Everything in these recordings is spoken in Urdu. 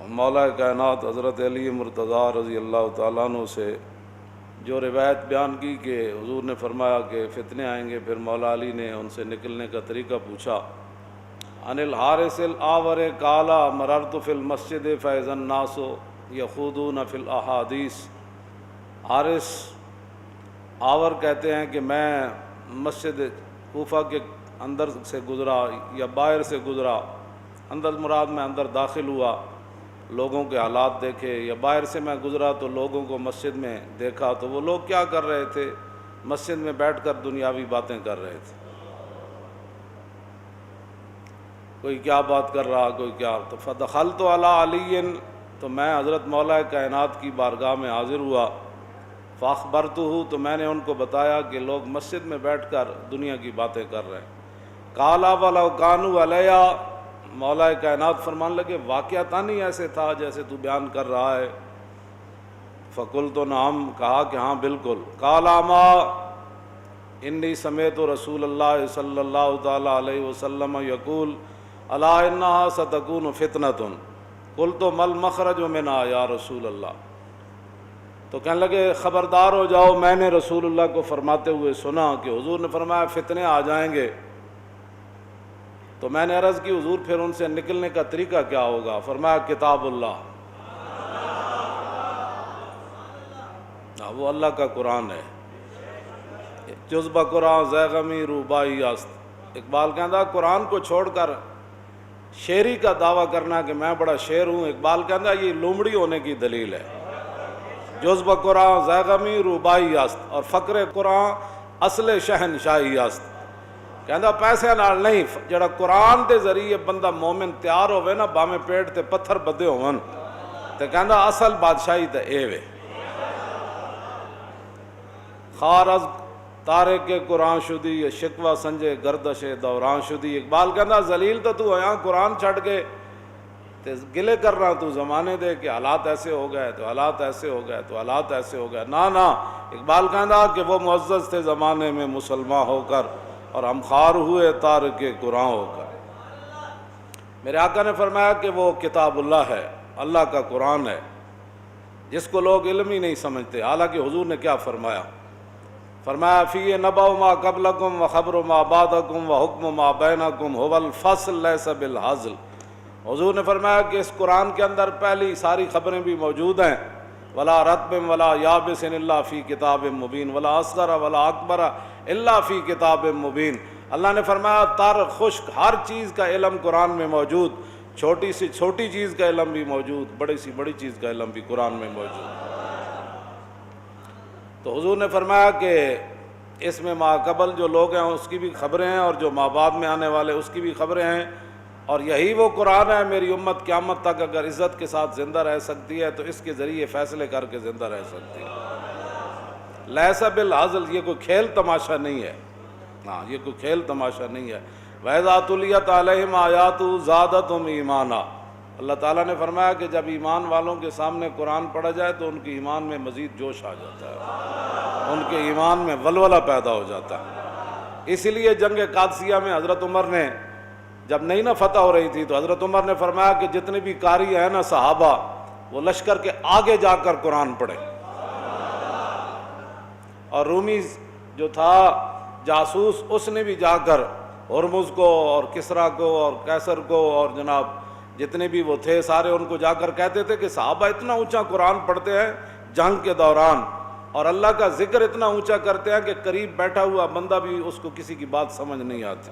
مولا کائنات حضرت علی مرتضیٰ رضی اللہ تعالیٰ عنہ سے جو روایت بیان کی کہ حضور نے فرمایا کہ فتنے آئیں گے، پھر مولا علی نے ان سے نکلنے کا طریقہ پوچھا۔ عن الحارث الآور قال مررت فی المسجد فاذا الناس یخوضون فی الاحادیث۔ حارث آور کہتے ہیں کہ میں مسجد کوفہ کے اندر سے گزرا یا باہر سے گزرا، اندر مراد میں اندر داخل ہوا، لوگوں کے حالات دیکھے، یا باہر سے میں گزرا تو لوگوں کو مسجد میں دیکھا تو وہ لوگ کیا کر رہے تھے، مسجد میں بیٹھ کر دنیاوی باتیں کر رہے تھے، کوئی کیا بات کر رہا، کوئی کیا۔ تو فدخلت علی علی، تو میں حضرت مولا کائنات کی بارگاہ میں حاضر ہوا، فاخبرتہ، تو میں نے ان کو بتایا کہ لوگ مسجد میں بیٹھ کر دنیا کی باتیں کر رہے ہیں۔ قال ولو کانوا علیہ، مولا کائنات فرمان لگے واقعتاً ہی ایسے تھا جیسے تو بیان کر رہا ہے۔ فقلت نعم، کہا کہ ہاں بالکل۔ قال اما انی سمعت رسول اللہ صلی اللہ تعالی علیہ وسلم یقول الا انہا ستکون فتنۃ، قلت ما المخرج منہا یا رسول اللہ۔ تو کہنے لگے خبردار ہو جاؤ، میں نے رسول اللہ کو فرماتے ہوئے سنا کہ حضور نے فرمایا فتنے آ جائیں گے۔ تو میں نے عرض کی حضور پھر ان سے نکلنے کا طریقہ کیا ہوگا؟ فرمایا کتاب اللہ، وہ اللہ کا قرآن ہے۔ جذبہ قرآن زیغمی روبائی است، اقبال کہتا قرآن کو چھوڑ کر شعری کا دعویٰ کرنا کہ میں بڑا شعر ہوں، اقبال کہتا یہ لومڑی ہونے کی دلیل ہے۔ جذبہ قرآن زیغمی روبائی است، اور فقر قرآن اصل شہنشاہی است۔ کہندا پیسے نال نہیں، جڑا قرآن دے ذریعے بندہ مومن تیار ہوئے نا، باویں پیٹ تے پتھر بدے ہون، تے کہندا اصل بادشاہی تے اے وے۔ خار از تارک قرآن شدی، یہ شکوہ سنجے گردش دوران شدی۔ اقبال کہندا ذلیل تو ہویا قرآن چھڑ کے تے گلے کر رہا تو زمانے دے کہ حالات ایسے ہو گئے، تو حالات ایسے ہو گئے، تو حالات ایسے ہو گئے۔ نا اقبال کہندا کہ وہ معزز تھے زمانے میں مسلمان ہو کر، اور ہم خار ہوئے تارک قرآن ہو کر۔ میرے آقا نے فرمایا کہ وہ کتاب اللہ ہے، اللہ کا قرآن ہے، جس کو لوگ علم ہی نہیں سمجھتے۔ حالانکہ حضور نے کیا فرمایا؟ فرمایا فی نبأ ما قبلکم وخبر ما بعدکم وحکم ما بینکم هو الفصل لیس بالہزل۔ حضور نے فرمایا کہ اس قرآن کے اندر پہلی ساری خبریں بھی موجود ہیں، ولا رطب ولا یابس الا فی کتاب مبین ولا اصغر ولا اکبر الا فی کتاب مبین۔ اللہ نے فرمایا تر خشک ہر چیز کا علم قرآن میں موجود، چھوٹی سی چھوٹی چیز کا علم بھی موجود، بڑی سی بڑی چیز کا علم بھی قرآن میں موجود۔ تو حضور نے فرمایا کہ اس میں ما قبل جو لوگ ہیں اس کی بھی خبریں ہیں، اور جو ما بعد میں آنے والے اس کی بھی خبریں ہیں، اور یہی وہ قرآن ہے میری امت قیامت تک اگر عزت کے ساتھ زندہ رہ سکتی ہے تو اس کے ذریعے فیصلے کر کے زندہ رہ سکتی ہے۔ لیس بالہزل، یہ کوئی کھیل تماشا نہیں ہے، ہاں یہ کوئی کھیل تماشا نہیں ہے۔ وَإِذَا تُلِيَتْ عَلَيْهِمْ آيَاتُهُ زَادَتْهُمْ ایمانا، اللہ تعالیٰ نے فرمایا کہ جب ایمان والوں کے سامنے قرآن پڑھا جائے تو ان کے ایمان میں مزید جوش آ جاتا ہے، ان کے ایمان میں ولولہ پیدا ہو جاتا ہے۔ اسی لیے جنگ قادسیہ میں حضرت عمر نے جب نئی نہ فتح ہو رہی تھی تو حضرت عمر نے فرمایا کہ جتنے بھی قاری ہیں نا صحابہ، وہ لشکر کے آگے جا کر قرآن پڑھے۔ اور رومی جو تھا جاسوس، اس نے بھی جا کر ہرمز کو اور کسریٰ کو اور قیصر کو اور جناب جتنے بھی وہ تھے سارے، ان کو جا کر کہتے تھے کہ صحابہ اتنا اونچا قرآن پڑھتے ہیں جنگ کے دوران، اور اللہ کا ذکر اتنا اونچا کرتے ہیں کہ قریب بیٹھا ہوا بندہ بھی اس کو کسی کی بات سمجھ نہیں آتی۔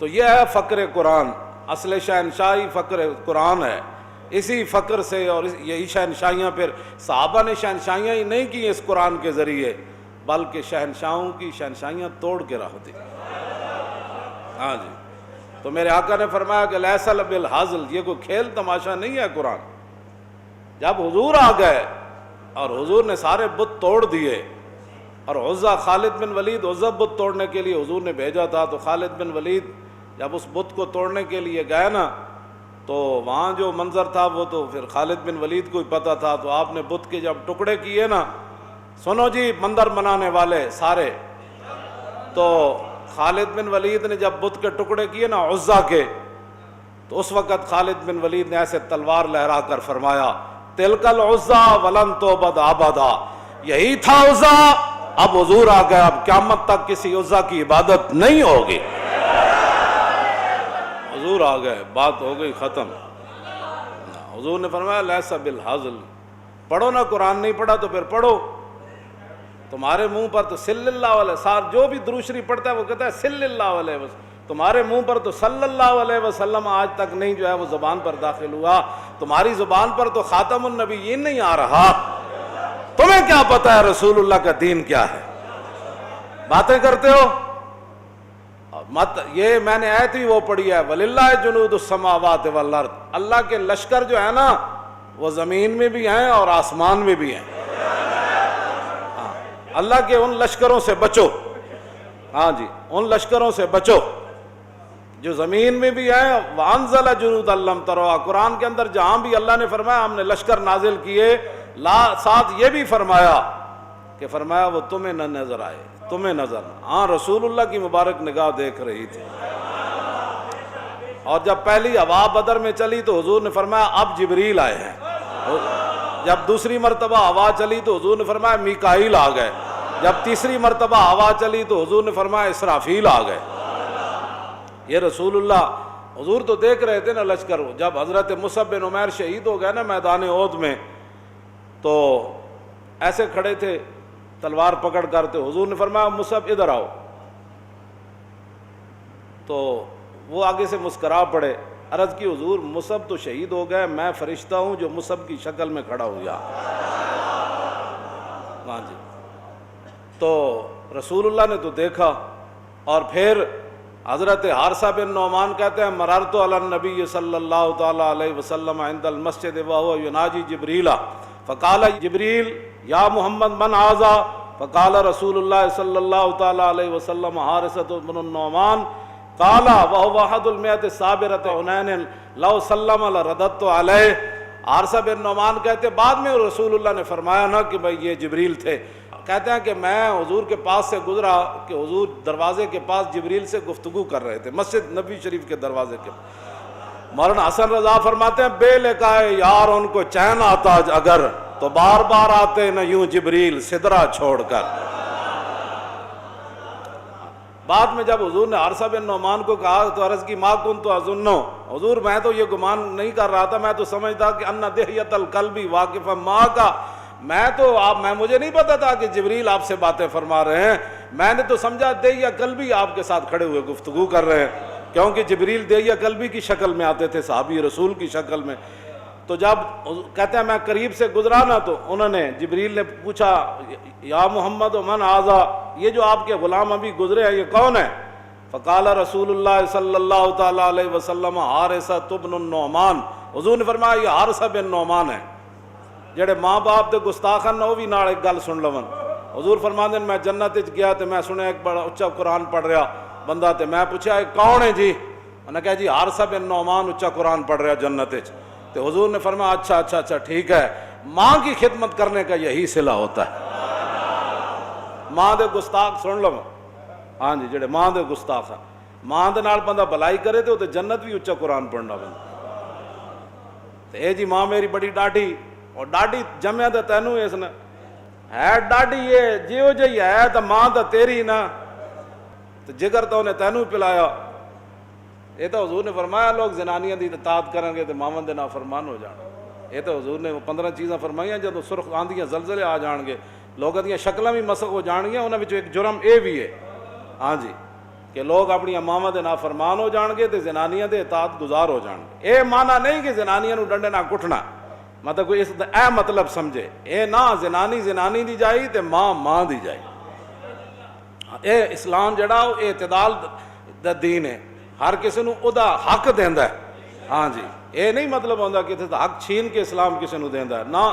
تو یہ ہے فقر قرآن، اصل شہنشاہی فقر قرآن ہے۔ اسی فقر سے اور یہی شہنشاہیاں پھر صحابہ نے شہنشاہیاں ہی نہیں کی اس قرآن کے ذریعے، بلکہ شہنشاہوں کی شہنشاہیاں توڑ کے رکھ دی۔ ہاں جی، تو میرے آقا نے فرمایا کہ لیس بالہزل، یہ کوئی کھیل تماشا نہیں ہے قرآن۔ جب حضور آ گئے اور حضور نے سارے بت توڑ دیے، اور عزا خالد بن ولید عزا بت توڑنے کے لیے حضور نے بھیجا تھا، تو خالد بن ولید جب اس بت کو توڑنے کے لیے گئے نا، تو وہاں جو منظر تھا وہ تو پھر خالد بن ولید کو ہی پتہ تھا۔ تو آپ نے بت کے جب ٹکڑے کیے نا، سنو جی مندر بنانے والے سارے، تو خالد بن ولید نے جب بت کے ٹکڑے کیے نا عزا کے، تو اس وقت خالد بن ولید نے ایسے تلوار لہرا کر فرمایا تلکل عزا ولن توبد آبادا، یہی تھا عزا، اب حضور آ گیا، اب قیامت تک کسی عزا کی عبادت نہیں ہوگی۔ حضور آ گئے، بات ہو گئی ختم۔ حضور نے فرمایا لیسا بالحزل، پڑھو نا، قرآن نہیں پڑھا تو پھر پڑھو، تمہارے منہ پر تو صلی اللہ علیہ وسلم، جو بھی درود شریف پڑھتا ہے وہ کہتا ہے صلی اللہ علیہ وسلم، تمہارے منہ پر تو صلی اللہ علیہ وسلم آج تک نہیں جو ہے وہ زبان پر داخل ہوا، تمہاری زبان پر تو خاتم النبیین نہیں آ رہا، تمہیں کیا پتا ہے رسول اللہ کا دین کیا ہے، باتیں کرتے ہو مت۔ یہ میں نے آیت بھی وہ پڑھی ہے وَلِلَّهِ جُنُودُ السَّمَاوَاتِ وَالْأَرْضِ، اللہ کے لشکر جو ہے نا وہ زمین میں بھی ہیں اور آسمان میں بھی ہیں، اللہ کے ان لشکروں سے بچو، ہاں جی ان لشکروں سے بچو جو زمین میں بھی ہیں۔ وَأَنزَلَ جُنُودًا لَّمْ تَرَوْهَا، قرآن کے اندر جہاں بھی اللہ نے فرمایا ہم نے لشکر نازل کیے، ساتھ یہ بھی فرمایا کہ فرمایا وہ تمہیں نہ نظر آئے، تمہیں نظر نہ، ہاں رسول اللہ کی مبارک نگاہ دیکھ رہی تھی۔ اور جب پہلی ہوا بدر میں چلی تو حضور نے فرمایا اب جبریل آئے ہیں، جب دوسری مرتبہ ہوا چلی تو حضور نے فرمایا میکائیل آ گئے، جب تیسری مرتبہ ہوا چلی تو حضور نے فرمایا اسرافیل آ گئے۔ یہ رسول اللہ حضور تو دیکھ رہے تھے نا لشکر۔ جب حضرت مصعب بن عمیر شہید ہو گئے نا میدان احد میں، تو ایسے کھڑے تھے تلوار پکڑ کر، تو حضور نے فرمایا مصعب ادھر آؤ، تو وہ آگے سے مسکرا پڑے، عرض کی حضور مصعب تو شہید ہو گئے، میں فرشتہ ہوں جو مصعب کی شکل میں کھڑا ہوا۔ ہاں جی، تو رسول اللہ نے تو دیکھا۔ اور پھر حضرت حارثہ بن نعمان کہتے ہیں مررت علی النبی صلی اللہ تعالی علیہ وسلم عند المسجد وهو يناجي جبریل فقال جبریل یا محمد من هذا فقال رسول اللہ صلی اللہ تعالی علیہ وسلم حارثہ بن النعمان قال وهو احد المئة الصابرة حنین لو سلم لرددت علیہ۔ حارثہ بن نعمان کہتے بعد میں رسول اللہ نے فرمایا نا کہ بھئی یہ جبریل تھے، کہتے ہیں کہ میں حضور کے پاس سے گزرا کہ حضور دروازے کے پاس جبریل سے گفتگو کر رہے تھے، مسجد نبی شریف کے دروازے کے۔ مولانا حسن رضا فرماتے ہیں بے لکائے یار ان کو چین آتا اگر تو بار بار آتے نہ یوں جبریل سدرہ چھوڑ کر۔ بعد میں جب حضور نے حارثہ بن نعمان کو کہا تو عرض کی ما کنت اظنو، حضور میں تو یہ گمان نہیں کر رہا تھا، میں تو سمجھتا کہ ان دہیت القلب واقف ما کا، میں مجھے نہیں پتا تھا کہ جبریل آپ سے باتیں فرما رہے ہیں، میں نے تو سمجھا دہیہ قلبی آپ کے ساتھ کھڑے ہوئے گفتگو کر رہے ہیں، کیونکہ جبریل دہیہ قلبی کی شکل میں آتے تھے، صحابی رسول کی شکل میں۔ تو جب کہتے ہیں میں قریب سے گزرا نا تو انہوں نے جبریل نے پوچھا یا محمد من ھذا، یہ جو آپ کے غلام ابھی گزرے ہیں یہ کون ہے؟ فقال رسول اللہ صلی اللہ تعالی علیہ وسلم حارثہ بن النعمان، حضور نے فرمایا یہ حارثہ بن نعمان ہے جڑے ماں باپ دے گستاخن نہ، وہ بھی نال ایک گل سن لون۔ حضور فرماندے میں جنت وچ گیا تے میں سنیا ایک بڑا اچا قرآن پڑھ رہا بندہ، تے میں پوچھا یہ کون ہے جی؟ انہوں نے کہا جی حارثہ بن نعمان اچا قرآن پڑھ رہا جنت وچ۔ تے حضور نے فرمایا اچھا ٹھیک ہے، ماں کی خدمت کرنے کا یہی صلہ ہوتا ہے، ماں دے گستاخ سن لو، ہاں جی جڑے ماں دے گستاخ ہیں، ماں دے نال بندہ بھلائی کرے تے جنت بھی اچا قرآن پڑھنا بندہ۔ تے اے جی ماں میری بڑی ڈاڈی، اور ڈاڈی جمع تو تینوں اس نے ہے ڈاڈی یہ جیو جی ہے تو ماں تو تیری نا، تو جگر تو انہیں تینوں پلایا۔ یہ تو حضور نے فرمایا لوگ زنانیاں دی اطاعت کریں گے تو ماون دے نافرمان ہو جان۔ یہ تو حضور نے 15 چیزاں فرمائیاں، جب سرخ آندیاں زلزلے آ جان گے، لوگوں دیاں شکلاں بھی مسخ ہو جان گیا، انہاں وچ ایک جرم اے بھی ہے، ہاں جی کہ لوگ اپنی ماواں دے نافرمان ہو جان گے تے زنانیاں دے اطاعت گزار ہو جان گے۔ اے معنی نہیں کہ زنانیاں نو ڈنڈے نہ کٹنا، مطلب کوئی اس اے مطلب سمجھے، اے نہ زنانی دی جائی تے ماں دی جائی۔ اے اسلام جڑا وہ اعتدال دا دین ہے، ہر کسی نو او دا حق دیندا ہے، ہاں جی اے نہیں مطلب ہوندا کہ حق چھین کے اسلام کسی نو دیندا ہے، نہ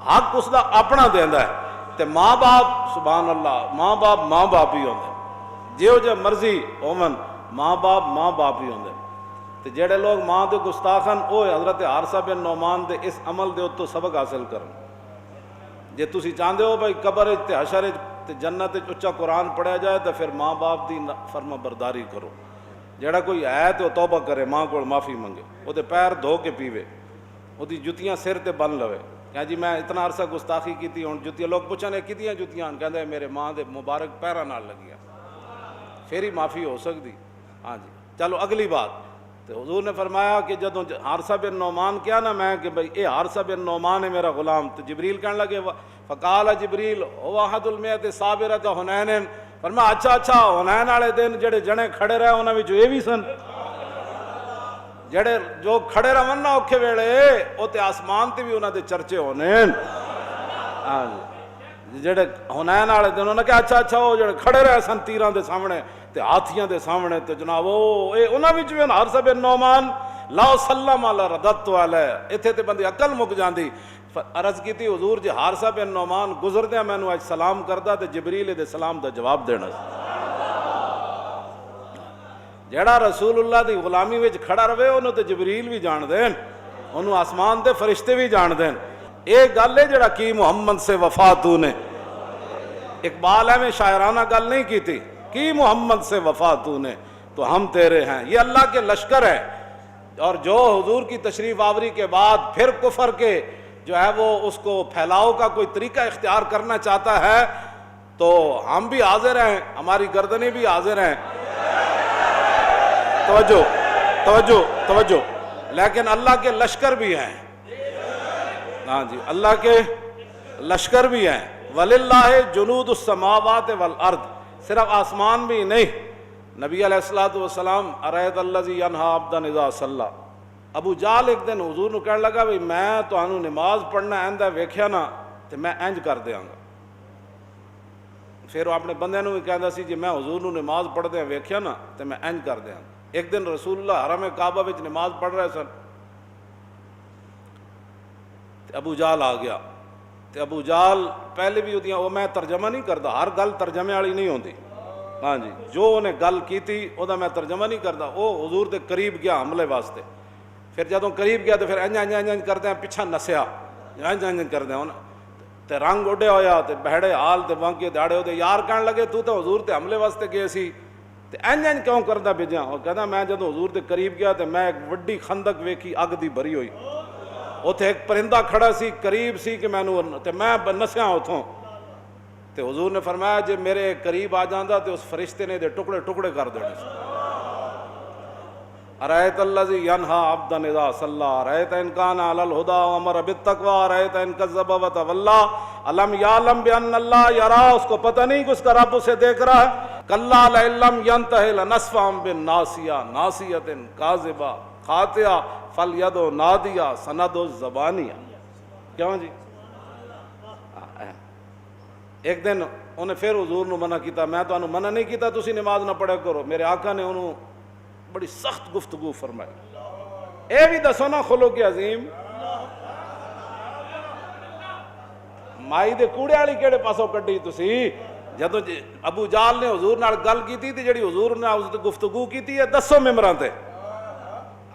حق اس دا اپنا دیندا ہے۔ تے ماں باپ سبحان اللہ ماں باپ ہی ہوندے، جیو جے مرضی ہوون ماں باپ ہی ہوندے۔ تے جڑے لوگ ماں دے گستاخن او حضرت حارثہ بن نعمان دے اس عمل دے اتوں سبق حاصل کرن۔ جے تسی چاہندے ہو بھائی قبر تے حشر تے جنت اچا قرآن پڑھیا جائے تو پھر ماں باپ دی فرما برداری کرو، جڑا کوئی ہے تو توبہ کرے, ماں کو معافی منگے, وہ پیر دھو کے پیوے, وہ جتیاں سر تے بن لوے کہ جی میں اتنا عرصہ گستاخی کی, ہوں جتیاں لوگ پوچھنے کتیاں جتیاں, کہتے میرے ماں دے مبارک پیراں نال لگیاں, پھر ہی معافی ہو سکتی. ہاں جی چلو اگلی بات. تو حضور نے فرمایا کہ جدوں حارثہ بن نعمان کیا نا میں کہ بھئی اے حارثہ بن نعمان ہے میرا غلام, تو جبریل کہنے لگے فقال جبریل هو احد المئۃ صابرۃ حنین, فرمایا اچھا حنین والے دن جڑے جنے کھڑے رہے انہاں وچ اے وی سن, جڑے جو کھڑے رہن نا اوکھے ویلے او تے آسمان تے بھی انہاں دے چرچے ہونے. ہاں جی جڑے حنین والے دن انہاں کہ اچھا وہ جڑے کھڑے رہے سن تیراں دے سامنے تے ہاتھیاں دے سامنے, تو جناب او اے انہاں وچ وی حارثہ بن نعمان لا سلم علی ردت علیہ. ایتھے تے بندی عقل مک جاندی. عرض کیتی حضور جی حارثہ بن نعمان گزردیاں مینوں اج سلام کردا تے جبریل دے سلام دا جواب دینا. جڑا رسول اللہ دی غلامی وچ کھڑا رہے انہوں تے جبریل بھی جان دین, انہوں آسمان دے فرشتے بھی جان دین. اے گل ہے جڑا کی محمد سے وفا تو نے, اقبال ہے میں شاعرانہ گل نہیں کی تھی, کی محمد سے وفا تو نے تو ہم تیرے ہیں. یہ اللہ کے لشکر ہے, اور جو حضور کی تشریف آوری کے بعد پھر کفر کے جو ہے وہ اس کو پھیلاؤ کا کوئی طریقہ اختیار کرنا چاہتا ہے تو ہم بھی حاضر ہیں, ہماری گردنیں بھی حاضر ہیں. توجہ, لیکن اللہ کے لشکر بھی ہیں. ہاں جی اللہ کے لشکر بھی ہیں. وَلِلَّهِ جُنُودُ السَّمَاوَاتِ وَالْأَرْضِ, صرف آسمان بھی نہیں. نبی علیہ الصلوۃ والسلام اَرَأَيْتَ الَّذِي يَنْهَىٰ عَبْدًا إِذَا صَلَّىٰ. ابو جال ایک دن حضور نو کہنے لگا بھئی میں تانوں نماز پڑھنا آئندہ ویکھیا نا تے میں انج کر دیاں گا. پھر وہ اپنے بندے نو بھی کہندا سی جی میں حضور نو نماز پڑھدے ویکھیا نا تے میں انج کر دیاں گا. ایک دن رسول اللہ حرم کعبہ وچ نماز پڑھ رہے سن, ابو جال آ گیا. تے ابو جال پہلے بھی اودیاں وہ میں ترجمہ نہیں کردا, ہر گل ترجمے والی نہیں ہوندی. ہاں جی جو انہیں گل کیتی او دا میں ترجمہ نہیں کردا. او حضور دے قریب گیا حملے واسطے, پھر جدوں قریب گیا تو پھر انج کردے پیچھا نسیا, انج کردے تے رنگ اڈیا ہویا تے بہڑے حال تے بانکے داڑے ہوتے. یار کہنے لگے تو تے حضور تے حملے واسطے گئے سی تے انج کیوں کردا بھیجا. اور کہندا میں جدوں حضور دے قریب گیا تے میں ایک وڈی خندق ویکھی اگ دی بھری ہوئی, اوتھے ایک پرندہ کھڑا سی قریب سی کہ مینوں تے میں نسیا اتھوں. تے حضور نے فرمایا جے میرے قریب آ جاندا تے اس فرشتے نے دے ٹکڑے ٹکڑے کر دینے سی. اَرَأَيْتَ الَّذِي يَنْهَىٰ عَبْدًا إِذَا صَلَّىٰ أَرَأَيْتَ إِنْ كَانَ عَلَى الْهُدَىٰ وَأَمَرَ بِالتَّقْوَىٰ أَرَأَيْتَ إِنْ كَذَّبَ وَتَوَلَّىٰ أَلَمْ يَعْلَمْ بِأَنَّ اللَّهَ يَرَىٰ. اس کو پتہ نہیں کہ اس کا رب اسے دیکھ رہا ہے. كَلَّا لَئِن لَّمْ يَنْتَهِ لَنَسْفَعًا بِالنَّاصِيَةِ نَاصِيَةٍ كَاذِبَةٍ خَاطِئَةٍ فَلْيَدْعُ نَادِيَهُ سَنَدْعُ الزَّبَانِيَةَ. کیوں جی ایک دن انہیں پھر حضور نو منع کیتا, میں تو منع نہیں کیتا تسی نماز نہ پڑھے کرو. میرے آقا نے انہوں بڑی سخت گفتگو فرمائی. اے بھی دسو نا خلق عظیم مائی دے کوڑے والی کیڑے پاسوں کڈی تسی. جدوں ابو جال نے حضور نال گل کیتی تے جڑی حضور نے اس تے گفتگو کیتی ہے دسو ممبراں تے.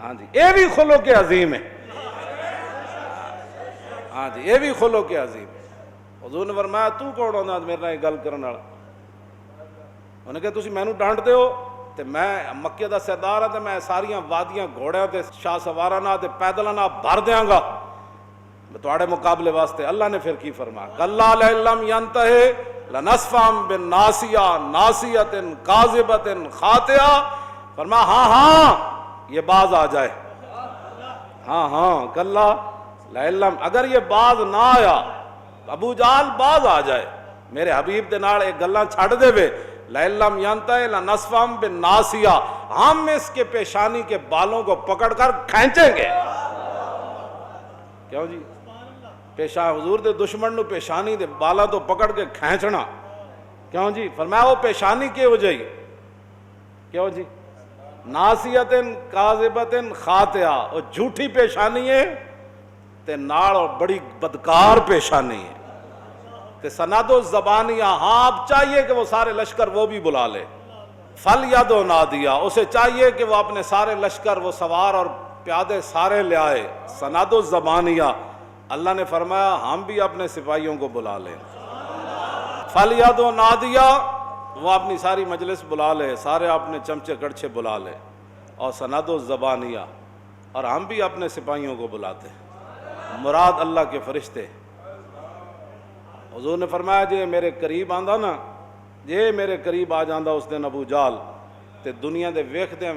ہاں جی اے بھی خلق عظیم ہے. ہاں جی یہ بھی خلق عظیم ہے. حضور نے فرمایا تو کون ہوندا میرے نال گل کرن والا. انہیں کہ تسی مینوں ڈانٹدے ہو تے میں مکے دا سردار ہاں تے میں ساریاں وادیاں گھوڑیاں تے شاہ سواراں نال تے پیدلاں نال بھر دیاں گا تواڈے مقابلے واسطے. اللہ نے پھر کی فرمایا کلا لئن لم ینتہی لنسفعا بالناصیہ ناصیۃ کاذبۃ خاطئہ. فرمایا ہاں یہ باز آ جائے. ہاں کلا لئن لم, اگر یہ باز نہ آیا ابو جال باز آ جائے میرے حبیب دے نال ایک گلاں چھڑ دے وے. لئن لم ینتہی لنسفعا بالناصیہ, ہم اس کے پیشانی کے بالوں کو پکڑ کر کھینچیں گے. کیوں جی حضور دے دشمن نو پیشانی دے بالاں تو پکڑ کے کھینچنا کیوں جی. فرمایا وہ پیشانی کی ہو جائی کیوں جی ناصیۃ کاذبۃ خاطئہ, وہ جھوٹی پیشانی ہے تے نال اور بڑی بدکار پیشانی ہے. تے سناد الزبانیہ, ہاں اب چاہیے کہ وہ سارے لشکر وہ بھی بلا لے. فَلْيَدْعُ نَادِيَهُ, اسے چاہیے کہ وہ اپنے سارے لشکر وہ سوار اور پیادے سارے لے آئے. سناد الزبانیہ, اللہ نے فرمایا ہم بھی اپنے سپاہیوں کو بلا لیں. فَلْيَدْعُ نَادِيَهُ, وہ اپنی ساری مجلس بلا لے, سارے اپنے چمچے کڑچے بلا لے. اور سند الزبانیہ، اور ہم بھی اپنے سپاہیوں کو بلاتے ہیں، مراد اللہ کے فرشتے۔ حضور نے فرمایا جے میرے قریب آندا نا، جے میرے قریب آ جاندہ اس دن ابو جال تے دنیا دے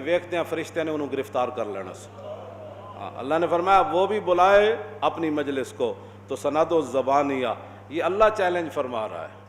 ویکھدیاں فرشتے نے انہوں گرفتار کر لینا سی۔ اللہ نے فرمایا وہ بھی بلائے اپنی مجلس کو، تو سند الزبانیہ، یہ اللہ چیلنج فرما رہا ہے۔